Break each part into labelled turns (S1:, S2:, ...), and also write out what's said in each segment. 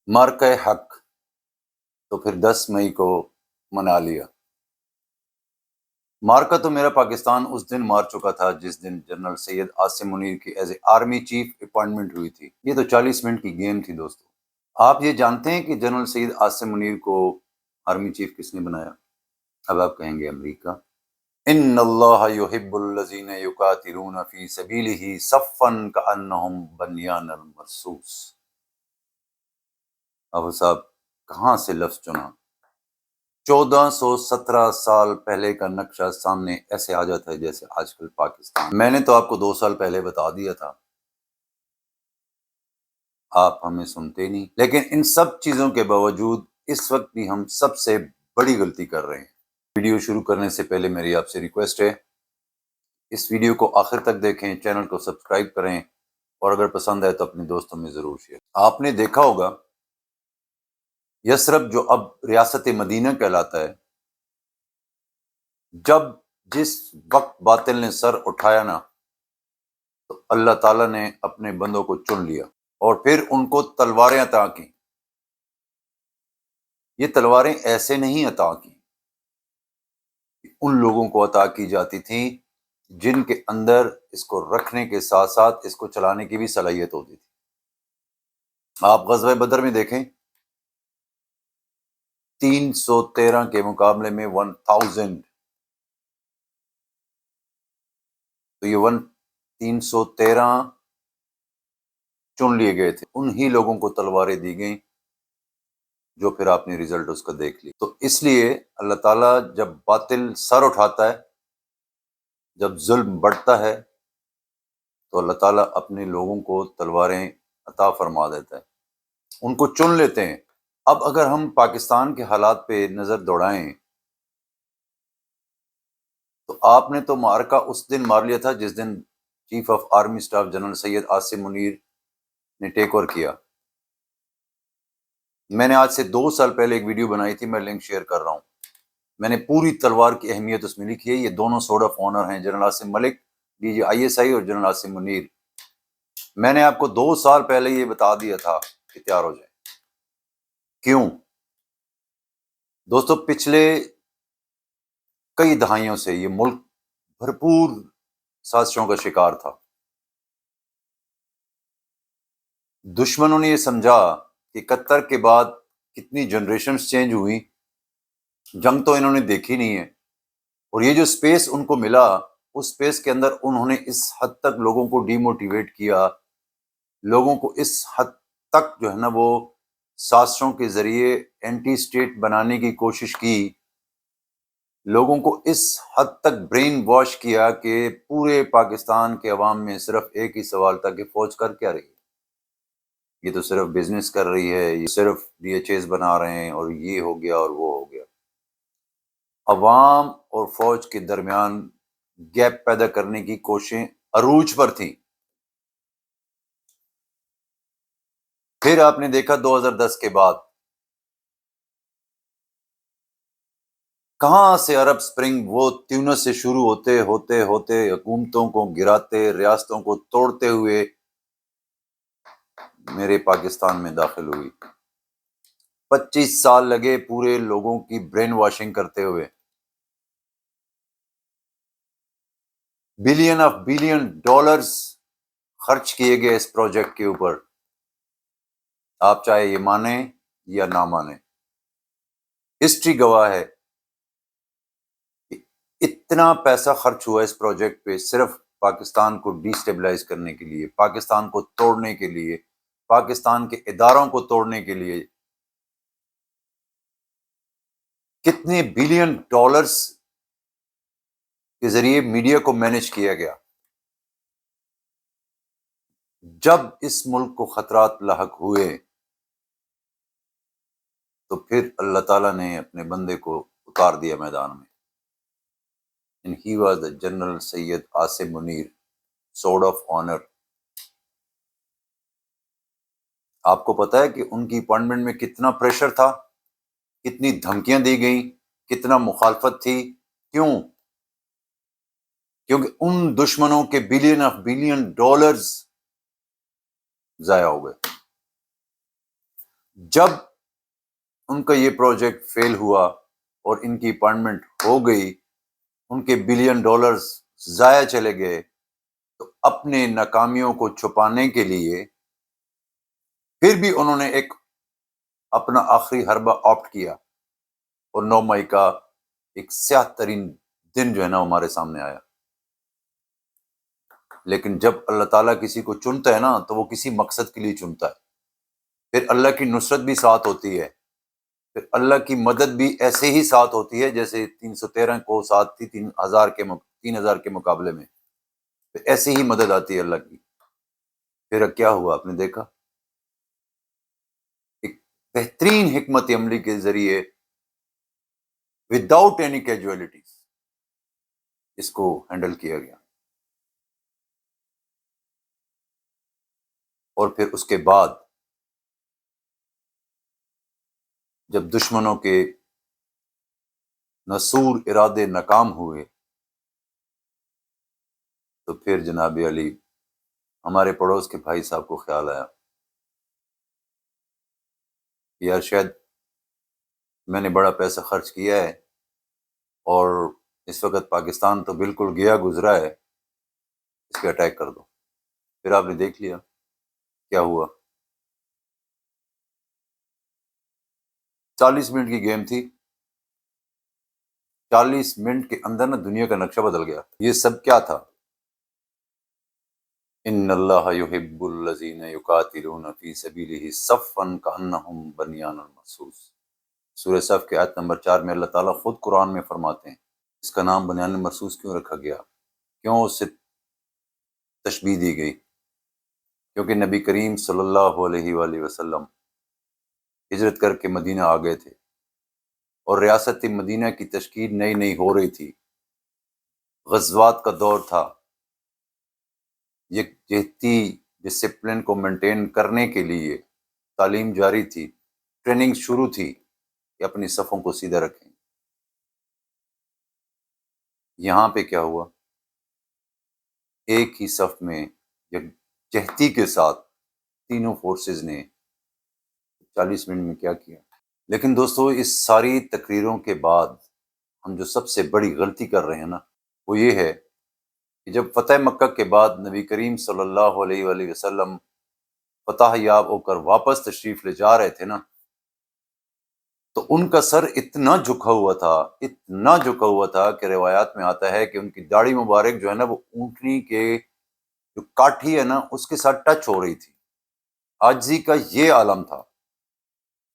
S1: مارکہ حق تو پھر 10 مئی کو منا لیا۔ مارکا تو میرا پاکستان اس دن مار چکا تھا جس دن جنرل سید عاصم منیر کی as A army chief appointment ہوئی تھی۔ یہ تو 40 منٹ کی گیم تھی دوستو۔ آپ یہ جانتے ہیں کہ جنرل سید عاصم منیر کو آرمی چیف کس نے بنایا؟ اب آپ کہیں گے امریکہ۔ ان اللہ یحب الذین یقاتلون فی سبیلہ صفا کانہم بنیان مرصوص۔ اب صاحب کہاں سے لفظ چنا؟ 1417 سال پہلے کا نقشہ سامنے ایسے آ جاتا ہے جیسے آج کل پاکستان۔ میں نے تو آپ کو 2 سال پہلے بتا دیا تھا، آپ ہمیں سنتے نہیں۔ لیکن ان سب چیزوں کے باوجود اس وقت بھی ہم سب سے بڑی غلطی کر رہے ہیں۔ ویڈیو شروع کرنے سے پہلے میری آپ سے ریکویسٹ ہے، اس ویڈیو کو آخر تک دیکھیں، چینل کو سبسکرائب کریں، اور اگر پسند ہے تو اپنے دوستوں میں ضرور شیئر۔ آپ نے دیکھا ہوگا یثرب جو اب ریاست مدینہ کہلاتا ہے، جس وقت باطل نے سر اٹھایا نا تو اللہ تعالیٰ نے اپنے بندوں کو چن لیا اور پھر ان کو تلواریں عطا کی۔ یہ تلواریں ایسے نہیں عطا کی، ان لوگوں کو عطا کی جاتی تھیں جن کے اندر اس کو رکھنے کے ساتھ ساتھ اس کو چلانے کی بھی صلاحیت ہوتی تھی۔ آپ غزوہ بدر میں دیکھیں، 313 کے مقابلے میں 1000، تو یہ 313 چن لیے گئے تھے، انہی لوگوں کو تلواریں دی گئیں جو پھر آپ نے رزلٹ اس کا دیکھ لی۔ تو اس لیے اللہ تعالیٰ جب باطل سر اٹھاتا ہے، جب ظلم بڑھتا ہے، تو اللہ تعالیٰ اپنے لوگوں کو تلواریں عطا فرما دیتا ہے، ان کو چن لیتے ہیں۔ اب اگر ہم پاکستان کے حالات پہ نظر دوڑائیں تو آپ نے تو مارکا اس دن مار لیا تھا جس دن chief of army staff general Syed Asim Munir نے ٹیک اوور کیا۔ میں نے آج سے 2 سال پہلے ایک ویڈیو بنائی تھی، میں لنک شیئر کر رہا ہوں۔ میں نے پوری تلوار کی اہمیت اس میں لکھی ہے۔ یہ دونوں سورڈ آف آنر ہیں، جنرل عاصم ملک DGISI اور جنرل عاصم منیر۔ میں نے آپ کو 2 سال پہلے یہ بتا دیا تھا کہ تیار ہو جائیں۔ کیوں؟ دوستو پچھلے کئی دہائیوں سے یہ ملک بھرپور سازشوں کا شکار تھا۔ دشمنوں نے یہ سمجھا کہ 71 کے بعد کتنی جنریشنز چینج ہوئی، جنگ تو انہوں نے دیکھی نہیں ہے، اور یہ جو سپیس ان کو ملا، اس سپیس کے اندر انہوں نے اس حد تک لوگوں کو ڈی موٹیویٹ کیا، لوگوں کو اس حد تک جو ہے نا وہ سازشوں کے ذریعے اینٹی اسٹیٹ بنانے کی کوشش کی، لوگوں کو اس حد تک برین واش کیا کہ پورے پاکستان کے عوام میں صرف ایک ہی سوال تھا کہ فوج کر کیا رہی ہے؟ یہ تو صرف بزنس کر رہی ہے، یہ صرف DHAs بنا رہے ہیں، اور یہ ہو گیا اور وہ ہو گیا۔ عوام اور فوج کے درمیان گیپ پیدا کرنے کی کوششیں عروج پر تھیں۔ پھر آپ نے دیکھا 2010 کے بعد کہاں سے عرب سپرنگ، وہ تیونس سے شروع ہوتے ہوتے ہوتے حکومتوں کو گراتے، ریاستوں کو توڑتے ہوئے میرے پاکستان میں داخل ہوئی۔ 25 سال لگے پورے لوگوں کی برین واشنگ کرتے ہوئے، بلین ڈالرز خرچ کیے گئے اس پروجیکٹ کے اوپر۔ آپ چاہے یہ مانیں یا نہ مانیں، ہسٹری گواہ ہے کہ اتنا پیسہ خرچ ہوا اس پروجیکٹ پہ صرف پاکستان کو ڈی سٹیبلائز کرنے کے لیے، پاکستان کو توڑنے کے لیے، پاکستان کے اداروں کو توڑنے کے لیے۔ کتنے بلین ڈالرز کے ذریعے میڈیا کو مینج کیا گیا۔ جب اس ملک کو خطرات لاحق ہوئے تو پھر اللہ تعالیٰ نے اپنے بندے کو اتار دیا میدان میں۔ And he was the General Syed Asim Munir, sword of honour. آپ کو پتا ہے کہ ان کی اپوائنٹمنٹ میں کتنا پریشر تھا، کتنی دھمکیاں دی گئیں، کتنا مخالفت تھی؟ کیوں؟ کیونکہ ان دشمنوں کے بلین ڈالرز ضائع ہو گئے۔ جب ان کا یہ پروجیکٹ فیل ہوا اور ان کی اپائنٹمنٹ ہو گئی، ان کے بلین ڈالرز ضائع چلے گئے، تو اپنے ناکامیوں کو چھپانے کے لیے پھر بھی انہوں نے ایک اپنا آخری حربہ آپٹ کیا، اور 9 مئی کا ایک سیاہ ترین دن جو ہے نا ہمارے سامنے آیا۔ لیکن جب اللہ تعالیٰ کسی کو چنتا ہے نا تو وہ کسی مقصد کے لیے چنتا ہے، پھر اللہ کی نصرت بھی ساتھ ہوتی ہے، پھر اللہ کی مدد بھی ایسے ہی ساتھ ہوتی ہے جیسے 313 کو ساتھ تھی 3000 کے مقابلے میں، پھر ایسے ہی مدد آتی ہے اللہ کی۔ پھر کیا ہوا آپ نے دیکھا، ایک بہترین حکمت عملی کے ذریعے وداؤٹ اینی کیجویلٹیز اس کو ہینڈل کیا گیا۔ اور پھر اس کے بعد جب دشمنوں کے نصور ارادے ناکام ہوئے تو پھر جناب علی ہمارے پڑوس کے بھائی صاحب کو خیال آیا، یار شاید میں نے بڑا پیسہ خرچ کیا ہے اور اس وقت پاکستان تو بالکل گیا گزرا ہے، اس پہ اٹیک کر دو۔ پھر آپ نے دیکھ لیا کیا ہوا، 40 منٹ کی گیم تھی، 40 منٹ کے اندر نا دنیا کا نقشہ بدل گیا۔ یہ سب کیا تھا؟ ان اللہ یحب الذین یقاتلون فی سبیلہ صفا کانہم بنیان مرصوص۔ سورہ صف کے آیت نمبر 4 میں اللہ تعالیٰ خود قرآن میں فرماتے ہیں اس کا نام بنیان مرصوص کیوں رکھا گیا، کیوں اس سے تشبیہ دی گئی؟ کیونکہ نبی کریم صلی اللہ علیہ وآلہ وسلم ہجرت کر کے مدینہ آ گئے تھے، اور ریاست مدینہ کی تشکیل نئی نئی ہو رہی تھی، غزوات کا دور تھا، یکجہتی ڈسپلن کو مینٹین کرنے کے لیے تعلیم جاری تھی، ٹریننگ شروع تھی کہ اپنی صفوں کو سیدھا رکھیں۔ یہاں پہ کیا ہوا، ایک ہی صف میں یکجہتی کے ساتھ تینوں فورسز نے 40 منٹ میں کیا کیا۔ لیکن دوستو اس ساری تقریروں کے بعد ہم جو سب سے بڑی غلطی کر رہے ہیں نا وہ یہ ہے کہ جب فتح مکہ کے بعد نبی کریم صلی اللہ علیہ وآلہ وسلم فتح یاب ہو کر واپس تشریف لے جا رہے تھے نا، تو ان کا سر اتنا جھکا ہوا تھا، اتنا جھکا ہوا تھا کہ روایات میں آتا ہے کہ ان کی داڑھی مبارک جو ہے نا وہ اونٹنی کے جو کاٹھی ہے نا اس کے ساتھ ٹچ ہو رہی تھی۔ عاجزی کا یہ عالم تھا،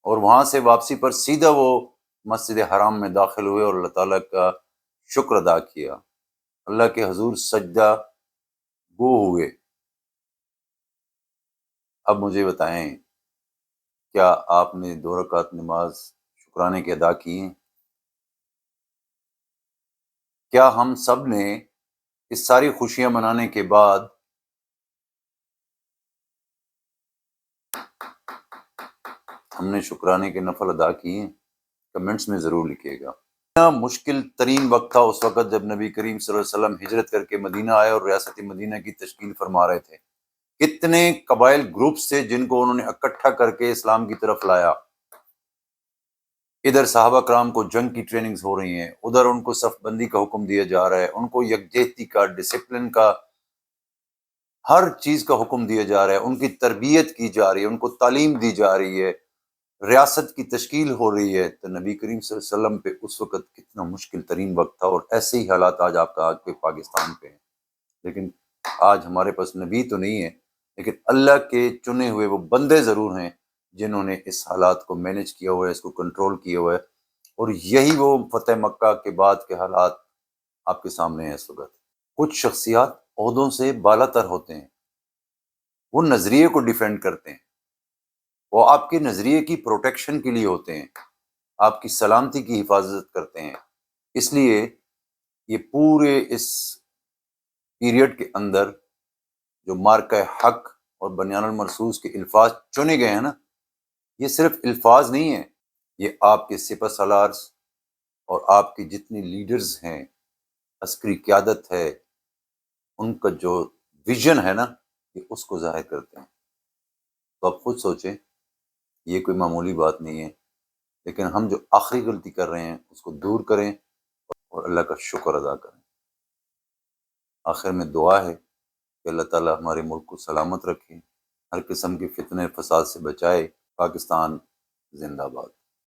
S1: اور وہاں سے واپسی پر سیدھا وہ مسجد حرام میں داخل ہوئے اور اللہ تعالیٰ کا شکر ادا کیا، اللہ کے حضور سجدہ گو ہوئے۔ اب مجھے بتائیں کیا آپ نے 2 رکعت نماز شکرانے کے ادا کی ہیں؟ کیا ہم سب نے اس ساری خوشیاں منانے کے بعد ہم نے شکرانے کے نفل ادا کیے ہیں؟ کمنٹس میں ضرور لکھیے گا۔ اتنا مشکل ترین وقت تھا اس وقت جب نبی کریم صلی اللہ علیہ وسلم ہجرت کر کے مدینہ آئے اور ریاست مدینہ کی تشکیل فرما رہے تھے۔ کتنے قبائل گروپس تھے جن کو انہوں نے اکٹھا کر کے اسلام کی طرف لایا۔ ادھر صحابہ کرام کو جنگ کی ٹریننگز ہو رہی ہیں، ادھر ان کو صف بندی کا حکم دیا جا رہا ہے، ان کو یکجہتی کا، ڈسپلن کا، ہر چیز کا حکم دیا جا رہا ہے، ان کی تربیت کی جا رہی ہے، ان کو تعلیم دی جا رہی ہے، ریاست کی تشکیل ہو رہی ہے۔ تو نبی کریم صلی اللہ علیہ وسلم پہ اس وقت کتنا مشکل ترین وقت تھا، اور ایسے ہی حالات آج کے پاکستان پہ ہیں۔ لیکن آج ہمارے پاس نبی تو نہیں ہے، لیکن اللہ کے چنے ہوئے وہ بندے ضرور ہیں جنہوں نے اس حالات کو مینج کیا ہوا ہے، اس کو کنٹرول کیا ہوا ہے، اور یہی وہ فتح مکہ کے بعد کے حالات آپ کے سامنے ہیں اس وقت۔ کچھ شخصیات عہدوں سے بالا تر ہوتے ہیں، وہ نظریے کو ڈیفینڈ کرتے ہیں، وہ آپ کے نظریے کی پروٹیکشن کے لیے ہوتے ہیں، آپ کی سلامتی کی حفاظت کرتے ہیں۔ اس لیے یہ پورے اس پیریڈ کے اندر جو مارکہ حق اور بنیان المرصوص کے الفاظ چنے گئے ہیں نا، یہ صرف الفاظ نہیں ہیں، یہ آپ کے سپہ سالارز اور آپ کے جتنی لیڈرز ہیں، عسکری قیادت ہے، ان کا جو ویژن ہے نا، یہ اس کو ظاہر کرتے ہیں۔ تو آپ خود سوچیں یہ کوئی معمولی بات نہیں ہے، لیکن ہم جو آخری غلطی کر رہے ہیں اس کو دور کریں اور اللہ کا شکر ادا کریں۔ آخر میں دعا ہے کہ اللہ تعالیٰ ہمارے ملک کو سلامت رکھے، ہر قسم کے فتنے فساد سے بچائے۔ پاکستان زندہ باد۔